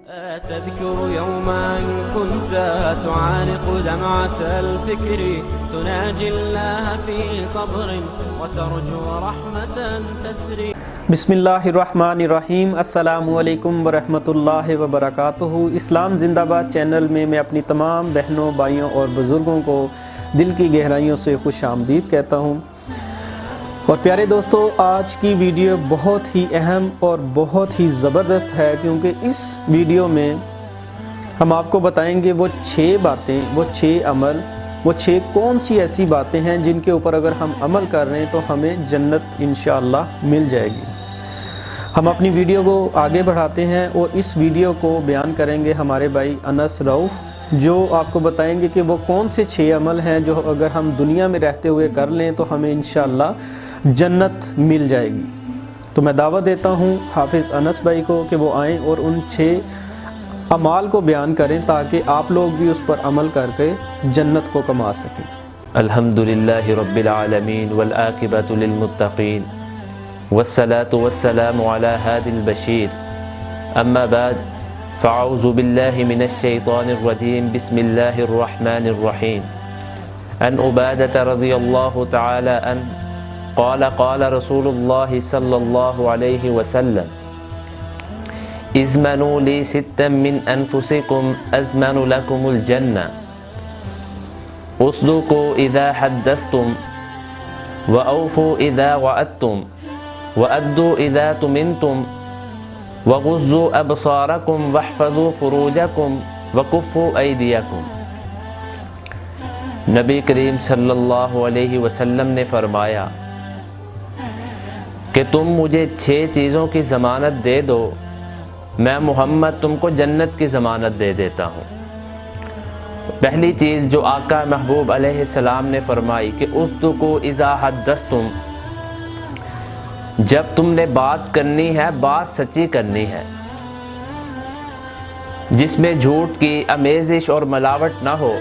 تذكر يوما كنت تعانق دمعة الفكر تناجي الله في صبر وترجو رحمة تسري. بسم اللہ الرحمن الرحیم. السلام علیکم ورحمۃ اللہ وبرکاتہ. اسلام زندہ باد چینل میں میں اپنی تمام بہنوں، بھائیوں اور بزرگوں کو دل کی گہرائیوں سے خوش آمدید کہتا ہوں. اور پیارے دوستو، آج کی ویڈیو بہت ہی اہم اور بہت ہی زبردست ہے، کیونکہ اس ویڈیو میں ہم آپ کو بتائیں گے وہ 6 باتیں، وہ 6 عمل، وہ 6 کون سی ایسی باتیں ہیں جن کے اوپر اگر ہم عمل کر رہے ہیں تو ہمیں جنت انشاءاللہ مل جائے گی. ہم اپنی ویڈیو کو آگے بڑھاتے ہیں اور اس ویڈیو کو بیان کریں گے ہمارے بھائی انس رؤف، جو آپ کو بتائیں گے کہ وہ کون سے 6 عمل ہیں جو اگر ہم دنیا میں رہتے ہوئے کر لیں تو ہمیں انشاءاللہ جنت مل جائے گی. تو میں دعوت دیتا ہوں حافظ انس بھائی کو کہ وہ آئیں اور ان 6 اعمال کو بیان کریں تاکہ آپ لوگ بھی اس پر عمل کر کے جنت کو کما سکیں. الحمدللہ رب العالمین والعاقبۃ للمتقین والصلاة والسلام علی ہادی البشیر. اما بعد فاعوذ باللہ من الشیطان الرجیم. بسم اللہ الرحمن الرحیم. عن عبادۃ رضی اللہ تعالی عنہ قال قال رسول اللہ صلی اللہ علیہ وسلم اضمنوا لی 6 من انفسکم اضمن لکم الجنہ اصدقوا اذا حدثتم واوفوا اذا وعدتم وادوا اذا تمنتم وغضوا ابصارکم واحفظوا فروجکم وکفوا ایدیکم. نبی کریم صلی اللہ علیہ وسلم نے فرمایا کہ تم مجھے 6 چیزوں کی ضمانت دے دو، میں محمد تم کو جنت کی ضمانت دے دیتا ہوں. پہلی چیز جو آقا محبوب علیہ السلام نے فرمائی کہ اصدقوا اذا حدثتم، جب تم نے بات کرنی ہے بات سچی کرنی ہے، جس میں جھوٹ کی آمیزش اور ملاوٹ نہ ہو.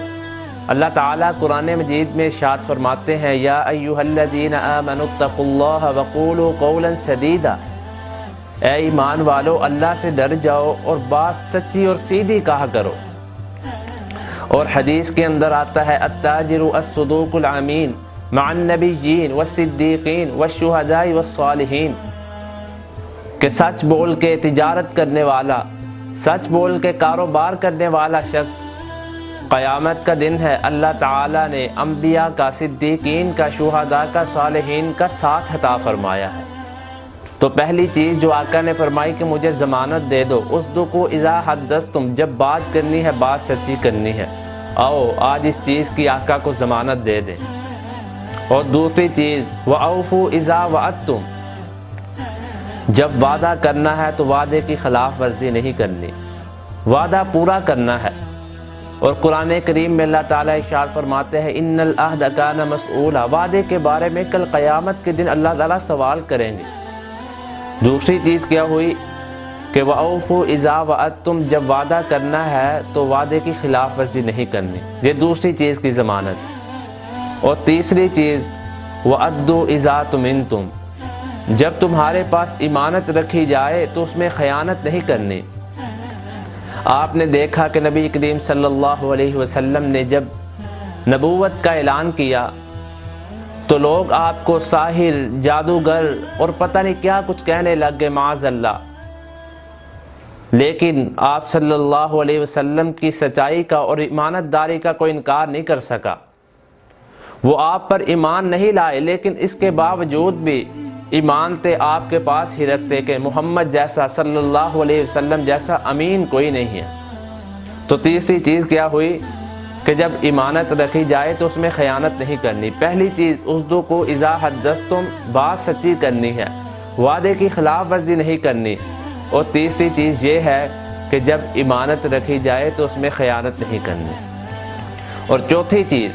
اللہ تعالیٰ قرآن مجید میں ارشاد فرماتے ہیں یا ایھا الذین آمنوا اتقوا اللہ وقولوا قولا سدیدا، اے ایمان والو اللہ سے ڈر جاؤ اور بات سچی اور سیدھی کہا کرو. اور حدیث کے اندر آتا ہے التاجر الصدوق الامین مع النبیین والصدیقین والشہداء والصالحین، کہ سچ بول کے تجارت کرنے والا، سچ بول کے کاروبار کرنے والا شخص قیامت کا دن ہے اللہ تعالیٰ نے انبیاء کا، صدیقین کا، شہداء کا، صالحین کا ساتھ عطا فرمایا ہے. تو پہلی چیز جو آقا نے فرمائی کہ مجھے ضمانت دے دو، اصدقوا اذا حدثتم، جب بات کرنی ہے بات سچی کرنی ہے. آؤ آج اس چیز کی آقا کو ضمانت دے دیں. اور دوسری چیز وَأَوْفُوا اِذَا وَعَدتُّمْ، جب وعدہ کرنا ہے تو وعدے کی خلاف ورزی نہیں کرنی، وعدہ پورا کرنا ہے. اور قرآن کریم میں اللہ تعالیٰ ارشاد فرماتے ہیں ان العہد کان مسئولا، وعدے کے بارے میں کل قیامت کے دن اللہ تعالیٰ سوال کریں گے. دوسری چیز کیا ہوئی کہ وَأَوْفُوا اِذَا وَعَدتُّمْ، جب وعدہ کرنا ہے تو وعدے کی خلاف ورزی نہیں کرنی، یہ دوسری چیز کی ضمانت. اور تیسری چیز وَأَدُّوا اِذَا تُمِنْتُمْ، جب تمہارے پاس امانت رکھی جائے تو اس میں خیانت نہیں کرنی. آپ نے دیکھا کہ نبی کریم صلی اللہ علیہ وسلم نے جب نبوت کا اعلان کیا تو لوگ آپ کو ساحر، جادوگر اور پتہ نہیں کیا کچھ کہنے لگ گئے معاذ اللہ. لیکن آپ صلی اللہ علیہ وسلم کی سچائی کا اور امانت داری کا کوئی انکار نہیں کر سکا. وہ آپ پر ایمان نہیں لائے، لیکن اس کے باوجود بھی ایمان تے آپ کے پاس ہی رکھتے کہ محمد جیسا، صلی اللہ علیہ وسلم جیسا امین کوئی نہیں ہے. تو تیسری چیز کیا ہوئی کہ جب امانت رکھی جائے تو اس میں خیانت نہیں کرنی. پہلی چیز اصدقوا اذا حدثتم، بات سچی کرنی ہے، وعدے کی خلاف ورزی نہیں کرنی. اور تیسری چیز یہ ہے کہ جب امانت رکھی جائے تو اس میں خیانت نہیں کرنی. اور چوتھی چیز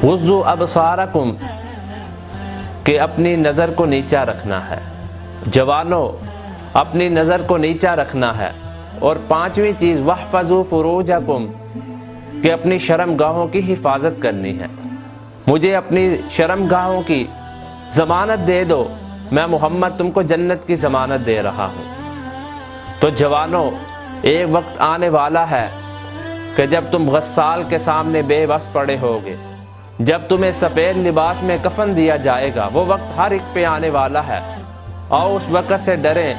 غضوا ابصارکم، کہ اپنی نظر کو نیچا رکھنا ہے. جوانوں اپنی نظر کو نیچا رکھنا ہے. اور پانچویں چیز واحفظوا فروجکم، کہ اپنی شرم گاہوں کی حفاظت کرنی ہے. مجھے اپنی شرم گاہوں کی ضمانت دے دو، میں محمد تم کو جنت کی ضمانت دے رہا ہوں. تو جوانوں ایک وقت آنے والا ہے کہ جب تم غسال کے سامنے بے بس پڑے ہوگے، جب تمہیں سفید لباس میں کفن دیا جائے گا، وہ وقت ہر ایک پہ آنے والا ہے۔ اور اس وقت سے ڈریں،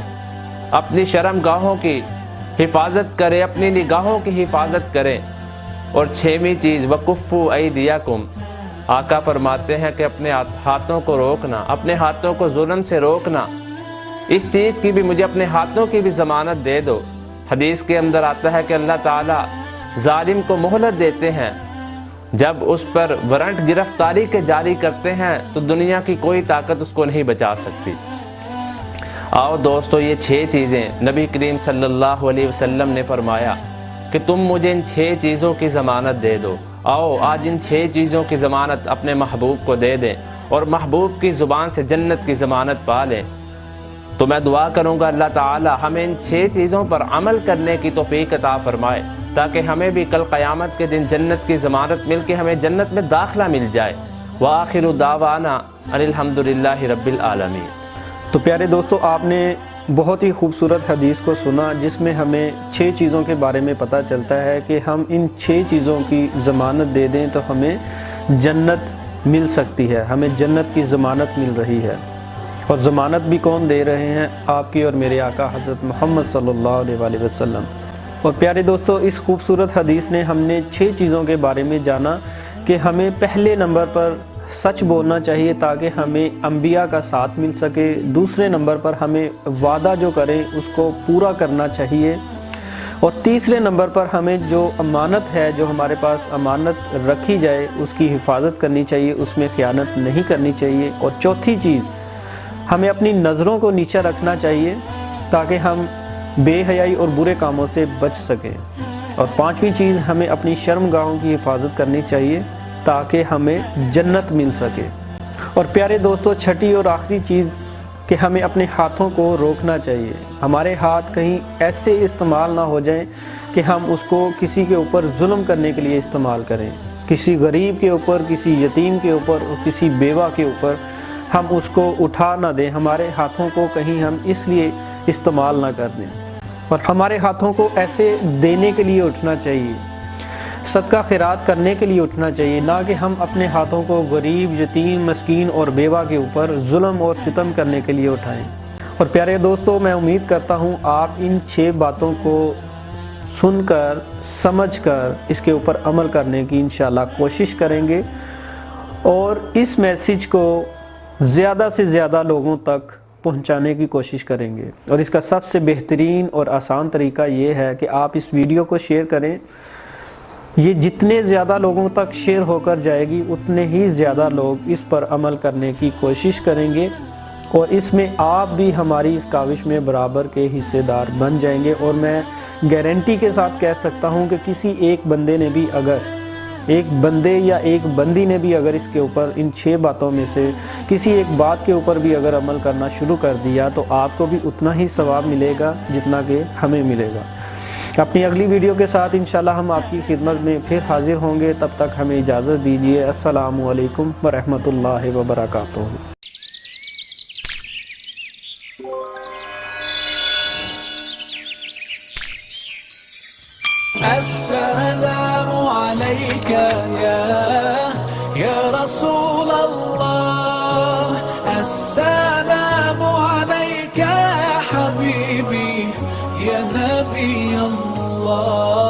اپنی شرم گاہوں کی حفاظت کریں، اپنی نگاہوں کی حفاظت کریں۔ اور 6ویں چیز وَكُفُّوا أَيْدِيَكُمْ، آقا فرماتے ہیں کہ اپنے ہاتھوں کو روکنا، اپنے ہاتھوں کو ظلم سے روکنا۔ اس چیز کی بھی مجھے اپنے ہاتھوں کی بھی ضمانت دے دو۔ حدیث کے اندر آتا ہے کہ اللہ تعالیٰ ظالم کو مہلت دیتے ہیں، جب اس پر وارنٹ گرفتاری کے جاری کرتے ہیں تو دنیا کی کوئی طاقت اس کو نہیں بچا سکتی۔ آؤ دوستو، یہ 6 چیزیں نبی کریم صلی اللہ علیہ وسلم نے فرمایا کہ تم مجھے ان 6 چیزوں کی ضمانت دے دو۔ آؤ آج ان 6 چیزوں کی ضمانت اپنے محبوب کو دے دیں اور محبوب کی زبان سے جنت کی ضمانت پا لیں۔ تو میں دعا کروں گا اللہ تعالی ہمیں ان 6 چیزوں پر عمل کرنے کی توفیق عطا فرمائے، تاکہ ہمیں بھی کل قیامت کے دن جنت کی ضمانت مل کے ہمیں جنت میں داخلہ مل جائے۔ وآخر دعوانا ان الحمدللہ رب العالمین۔ تو پیارے دوستو، آپ نے بہت ہی خوبصورت حدیث کو سنا، جس میں ہمیں 6 چیزوں کے بارے میں پتہ چلتا ہے کہ ہم ان 6 چیزوں کی ضمانت دے دیں تو ہمیں جنت مل سکتی ہے، ہمیں جنت کی ضمانت مل رہی ہے۔ اور ضمانت بھی کون دے رہے ہیں؟ آپ کی اور میرے آقا حضرت محمد صلی اللہ علیہ وآلہ وسلم۔ اور پیارے دوستو، اس خوبصورت حدیث نے ہم نے 6 چیزوں کے بارے میں جانا کہ ہمیں پہلے نمبر پر سچ بولنا چاہیے تاکہ ہمیں انبیاء کا ساتھ مل سکے۔ دوسرے نمبر پر ہمیں وعدہ جو کریں اس کو پورا کرنا چاہیے، اور تیسرے نمبر پر ہمیں جو امانت ہے، جو ہمارے پاس امانت رکھی جائے، اس کی حفاظت کرنی چاہیے، اس میں خیانت نہیں کرنی چاہیے۔ اور چوتھی چیز، ہمیں اپنی نظروں کو نیچا رکھنا چاہیے تاکہ ہم بے حیائی اور برے کاموں سے بچ سکیں۔ اور 5ویں چیز، ہمیں اپنی شرم گاہوں کی حفاظت کرنی چاہیے تاکہ ہمیں جنت مل سکے۔ اور پیارے دوستو، 6ٹھی اور آخری چیز کہ ہمیں اپنے ہاتھوں کو روکنا چاہیے۔ ہمارے ہاتھ کہیں ایسے استعمال نہ ہو جائیں کہ ہم اس کو کسی کے اوپر ظلم کرنے کے لیے استعمال کریں، کسی غریب کے اوپر، کسی یتیم کے اوپر اور کسی بیوہ کے اوپر ہم اس کو اٹھا نہ دیں۔ ہمارے ہاتھوں کو کہیں ہم اس لیے استعمال نہ کر دیں، اور ہمارے ہاتھوں کو ایسے دینے کے لیے اٹھنا چاہیے، صدقہ خیرات کرنے کے لیے اٹھنا چاہیے، نہ کہ ہم اپنے ہاتھوں کو غریب، یتیم، مسکین اور بیوہ کے اوپر ظلم اور ستم کرنے کے لیے اٹھائیں۔ اور پیارے دوستو، میں امید کرتا ہوں آپ ان 6 باتوں کو سن کر، سمجھ کر اس کے اوپر عمل کرنے کی انشاءاللہ کوشش کریں گے، اور اس میسیج کو زیادہ سے زیادہ لوگوں تک پہنچانے کی کوشش کریں گے۔ اور اس کا سب سے بہترین اور آسان طریقہ یہ ہے کہ آپ اس ویڈیو کو شیئر کریں۔ یہ جتنے زیادہ لوگوں تک شیئر ہو کر جائے گی، اتنے ہی زیادہ لوگ اس پر عمل کرنے کی کوشش کریں گے، اور اس میں آپ بھی ہماری اس کاوش میں برابر کے حصے دار بن جائیں گے۔ اور میں گارنٹی کے ساتھ کہہ سکتا ہوں کہ کسی ایک بندے نے بھی ایک بندے یا ایک بندی نے بھی اگر اس کے اوپر ان 6 باتوں میں سے کسی ایک بات کے اوپر بھی اگر عمل کرنا شروع کر دیا تو آپ کو بھی اتنا ہی ثواب ملے گا جتنا کہ ہمیں ملے گا۔ اپنی اگلی ویڈیو کے ساتھ انشاءاللہ ہم آپ کی خدمت میں پھر حاضر ہوں گے، تب تک ہمیں اجازت دیجیے۔ السلام علیکم ورحمۃ اللہ وبرکاتہ۔ السلام عليك يا رسول الله، السلام عليك يا حبيبي يا نبي الله۔